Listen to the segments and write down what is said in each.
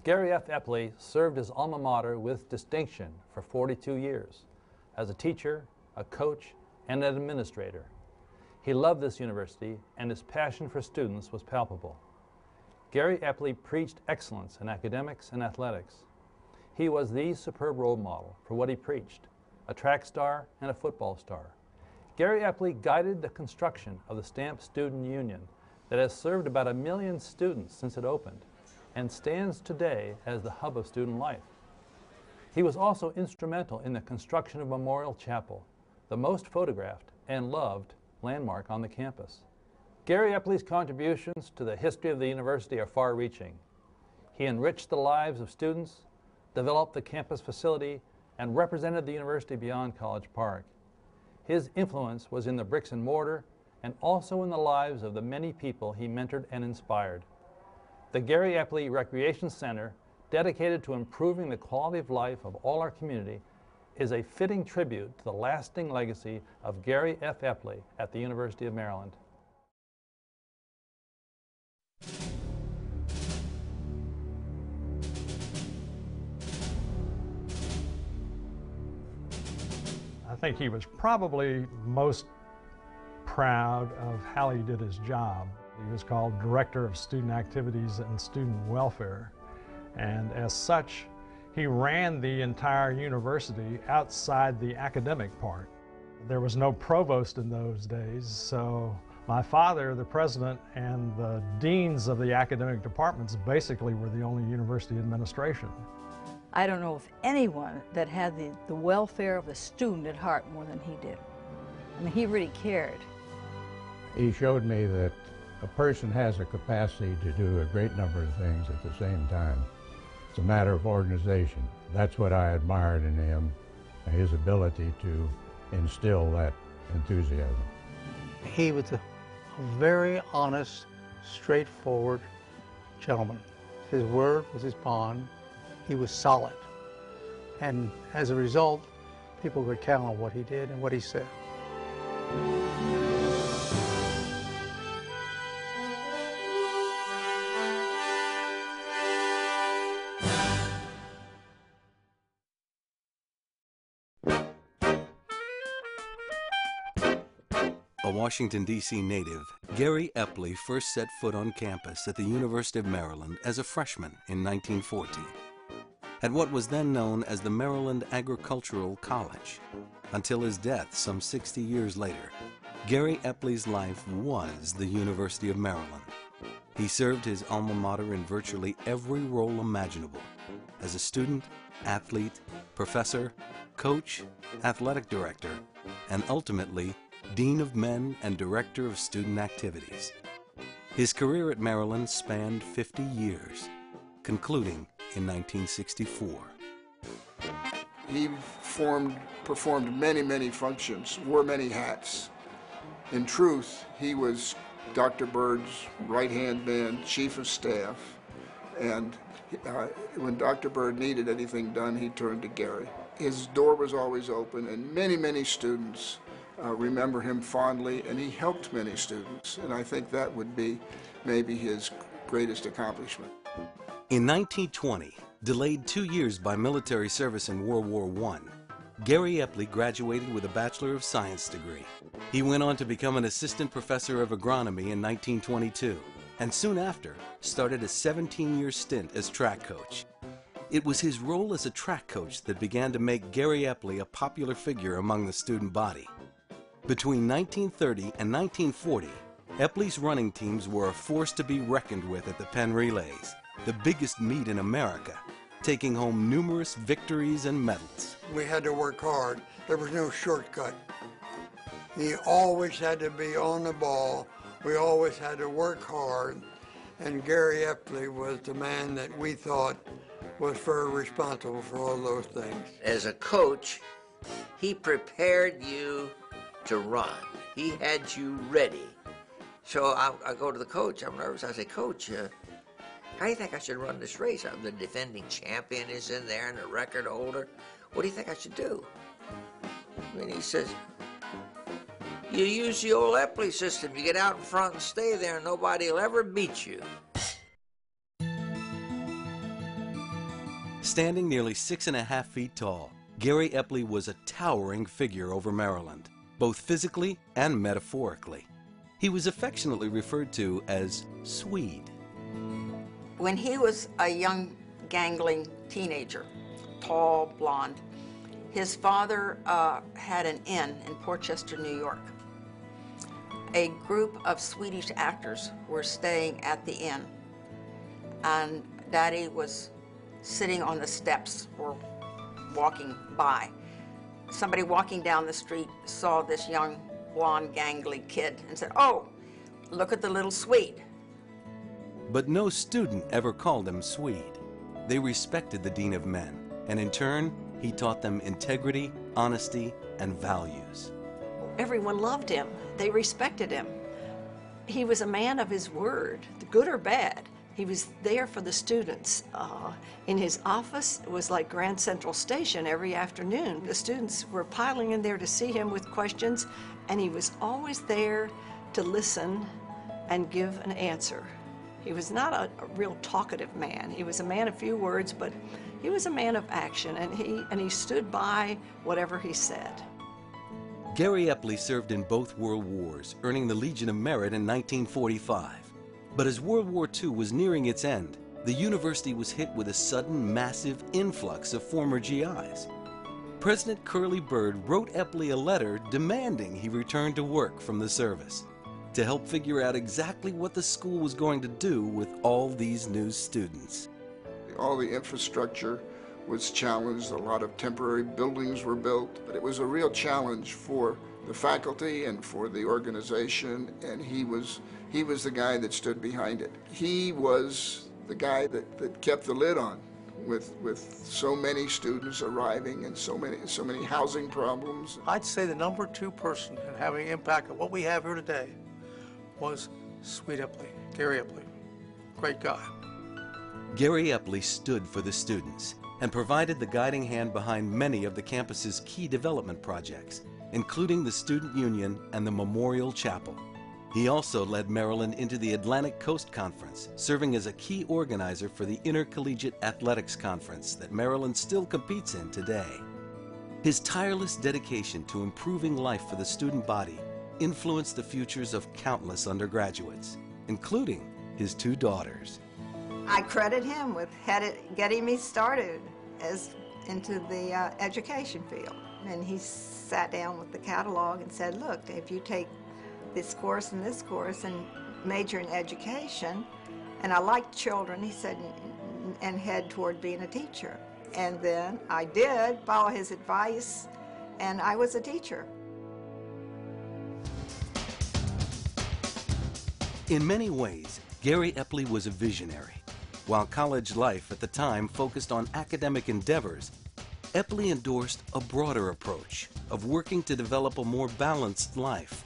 Gary F. Eppley served his alma mater with distinction for 42 years as a teacher, a coach, and an administrator. He loved this university, and his passion for students was palpable. Gary Eppley preached excellence in academics and athletics. He was the superb role model for what he preached, a track star and a football star. Gary Eppley guided the construction of the Stamp Student Union that has served about 1 million students since it opened and stands today as the hub of student life. He was also instrumental in the construction of Memorial Chapel, the most photographed and loved landmark on the campus. Gary Eppley's contributions to the history of the university are far-reaching. He enriched the lives of students, developed the campus facility, and represented the university beyond College Park. His influence was in the bricks and mortar and also in the lives of the many people he mentored and inspired. The Gary Eppley Recreation Center, dedicated to improving the quality of life of all our community, is a fitting tribute to the lasting legacy of Gary F. Eppley at the University of Maryland. I think he was probably most proud of how he did his job. He was called Director of Student Activities and Student Welfare, and as such, he ran the entire university outside the academic part. There was no provost in those days, so my father, the president, and the deans of the academic departments basically were the only university administration. I don't know of anyone that had the welfare of the student at heart more than he did. I mean, he really cared. He showed me that a person has a capacity to do a great number of things at the same time. It's a matter of organization. That's what I admired in him, his ability to instill that enthusiasm. He was a very honest, straightforward gentleman. His word was his bond. He was solid. And as a result, people could count on what he did and what he said. A Washington, D.C. native, Gary Eppley first set foot on campus at the University of Maryland as a freshman in 1914, at what was then known as the Maryland Agricultural College. Until his death some 60 years later, Gary Eppley's life was the University of Maryland. He served his alma mater in virtually every role imaginable, as a student, athlete, professor, coach, athletic director, and ultimately, Dean of Men and Director of Student Activities. His career at Maryland spanned 50 years, concluding in 1964. He performed many functions, wore many hats. In truth, he was Dr. Bird's right-hand man, chief of staff, and when Dr. Bird needed anything done, he turned to Gary. His door was always open, and many students remember him fondly, and he helped many students, and I think that would be maybe his greatest accomplishment. In 1920, delayed 2 years by military service in World War I, Gary Eppley graduated with a Bachelor of Science degree. He went on to become an assistant professor of agronomy in 1922, and soon after started a 17-year stint as track coach. It was his role as a track coach that began to make Gary Eppley a popular figure among the student body. Between 1930 and 1940, Eppley's running teams were a force to be reckoned with at the Penn Relays, the biggest meet in America, taking home numerous victories and medals. We had to work hard. There was no shortcut. You always had to be on the ball. We always had to work hard. And Gary Eppley was the man that we thought was very responsible for all those things. As a coach, he prepared you to run. He had you ready. So I go to the coach, I'm nervous. I say, Coach, how do you think I should run this race? The defending champion is in there and the record holder. What do you think I should do? And he says, you use the old Eppley system. You get out in front and stay there and nobody will ever beat you. Standing nearly 6.5 feet tall, Gary Eppley was a towering figure over Maryland, both physically and metaphorically. He was affectionately referred to as Swede. When he was a young, gangling teenager, tall, blonde, his father had an inn in Portchester, New York. A group of Swedish actors were staying at the inn, and Daddy was sitting on the steps or walking by. Somebody walking down the street saw this young, blonde, gangly kid and said, "Oh, look at the little Swede." But no student ever called him Swede. They respected the Dean of Men, and in turn, he taught them integrity, honesty, and values. Everyone loved him. They respected him. He was a man of his word, good or bad. He was there for the students. In his office, it was like Grand Central Station every afternoon. The students were piling in there to see him with questions, and he was always there to listen and give an answer. He was not a real talkative man. He was a man of few words, but he was a man of action, and he stood by whatever he said. Gary Eppley served in both World Wars, earning the Legion of Merit in 1945. But as World War II was nearing its end, the university was hit with a sudden, massive influx of former GIs. President Curly Byrd wrote Eppley a letter demanding he return to work from the service to help figure out exactly what the school was going to do with all these new students. All the infrastructure was challenged. A lot of temporary buildings were built, but it was a real challenge for the faculty and for the organization, and he was the guy that stood behind it. He was the guy that kept the lid on with so many students arriving and so many housing problems. I'd say the number 2 person in having impact on what we have here today was Swede Eppley, Gary Eppley. Great guy. Gary Eppley stood for the students and provided the guiding hand behind many of the campus's key development projects, including the Student Union and the Memorial Chapel. He also led Maryland into the Atlantic Coast Conference, serving as a key organizer for the Intercollegiate Athletics Conference that Maryland still competes in today. His tireless dedication to improving life for the student body influenced the futures of countless undergraduates, including his 2 daughters. I credit him with getting me started into the education field. And he sat down with the catalog and said, "Look, if you take this course and major in education," and I liked children, he said, "and head toward being a teacher." And then I did follow his advice, and I was a teacher. In many ways, Gary Eppley was a visionary. While college life at the time focused on academic endeavors, Eppley endorsed a broader approach of working to develop a more balanced life.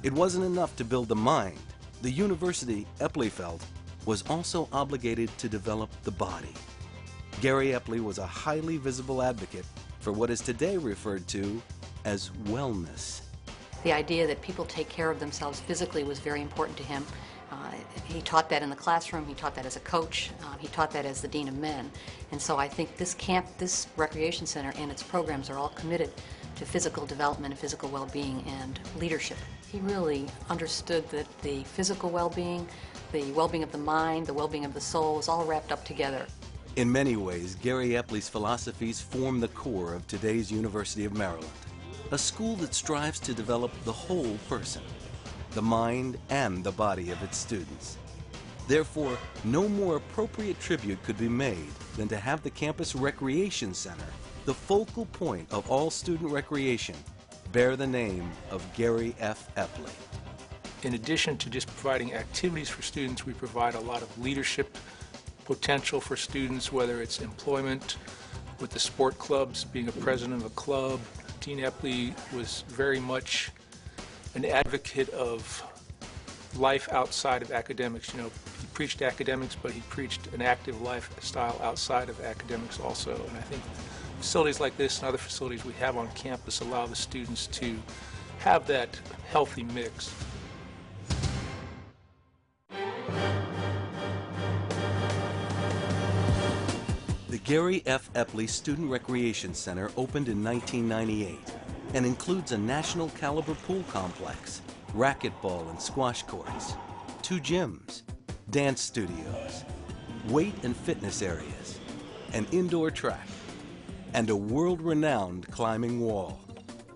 It wasn't enough to build the mind. The university, Eppley felt, was also obligated to develop the body. Gary Eppley was a highly visible advocate for what is today referred to as wellness. The idea that people take care of themselves physically was very important to him. He taught that in the classroom, he taught that as a coach, he taught that as the Dean of Men. And so I think this recreation center and its programs are all committed to physical development and physical well-being and leadership. He really understood that the physical well-being, the well-being of the mind, the well-being of the soul is all wrapped up together. In many ways, Gary Eppley's philosophies form the core of today's University of Maryland, a school that strives to develop the whole person, the mind and the body of its students. Therefore, no more appropriate tribute could be made than to have the campus recreation center, the focal point of all student recreation, bear the name of Gary F. Eppley. In addition to just providing activities for students, we provide a lot of leadership potential for students, whether it's employment with the sport clubs, being a president of a club. Dean Eppley was very much an advocate of life outside of academics. You know, he preached academics, but he preached an active lifestyle outside of academics also. And I think facilities like this and other facilities we have on campus allow the students to have that healthy mix. The Gary F. Eppley Student Recreation Center opened in 1998 and includes a national caliber pool complex, racquetball and squash courts, 2 gyms, dance studios, weight and fitness areas, an indoor track, and a world-renowned climbing wall.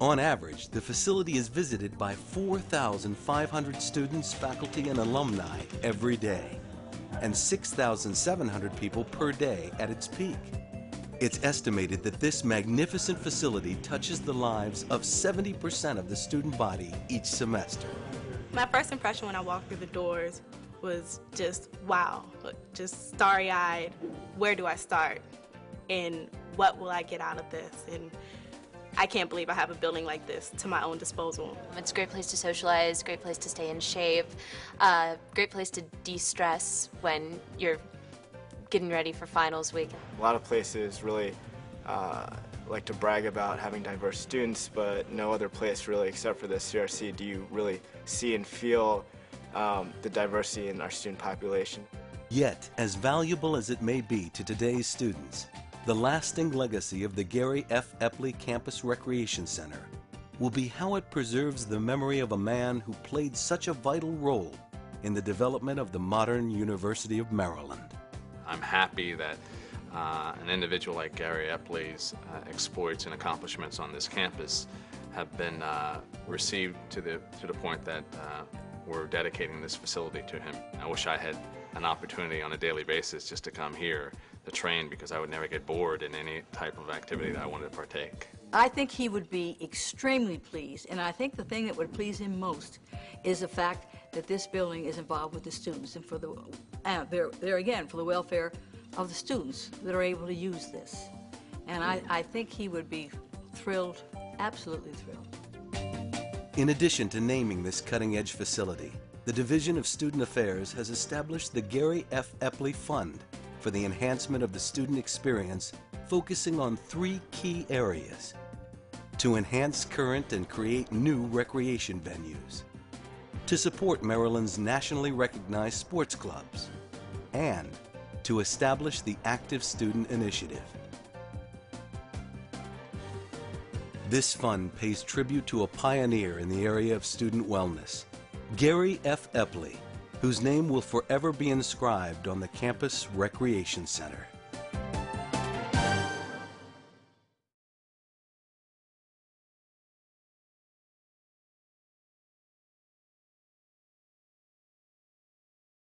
On average, the facility is visited by 4,500 students, faculty, and alumni every day, and 6,700 people per day at its peak. It's estimated that this magnificent facility touches the lives of 70% of the student body each semester. My first impression when I walked through the doors was just wow, just starry-eyed. Where do I start? And what will I get out of this? And I can't believe I have a building like this to my own disposal. It's a great place to socialize, great place to stay in shape, great place to de-stress when you're getting ready for finals week. A lot of places really like to brag about having diverse students, but no other place really except for the CRC do you really see and feel the diversity in our student population. Yet, as valuable as it may be to today's students, the lasting legacy of the Gary F. Eppley Campus Recreation Center will be how it preserves the memory of a man who played such a vital role in the development of the modern University of Maryland. I'm happy that an individual like Gary Eppley's exploits and accomplishments on this campus have been received to the point that we're dedicating this facility to him. I wish I had an opportunity on a daily basis just to come here to train, because I would never get bored in any type of activity that I wanted to partake. I think he would be extremely pleased, and I think the thing that would please him most is the fact that this building is involved with the students, and for the there again, for the welfare of the students that are able to use this. And I think he would be thrilled, absolutely thrilled. In addition to naming this cutting-edge facility, the Division of Student Affairs has established the Gary F. Eppley Fund for the enhancement of the student experience, focusing on 3 key areas: to enhance current and create new recreation venues, to support Maryland's nationally recognized sports clubs, and to establish the Active Student Initiative. This fund pays tribute to a pioneer in the area of student wellness, Gary F. Eppley, whose name will forever be inscribed on the Campus Recreation Center.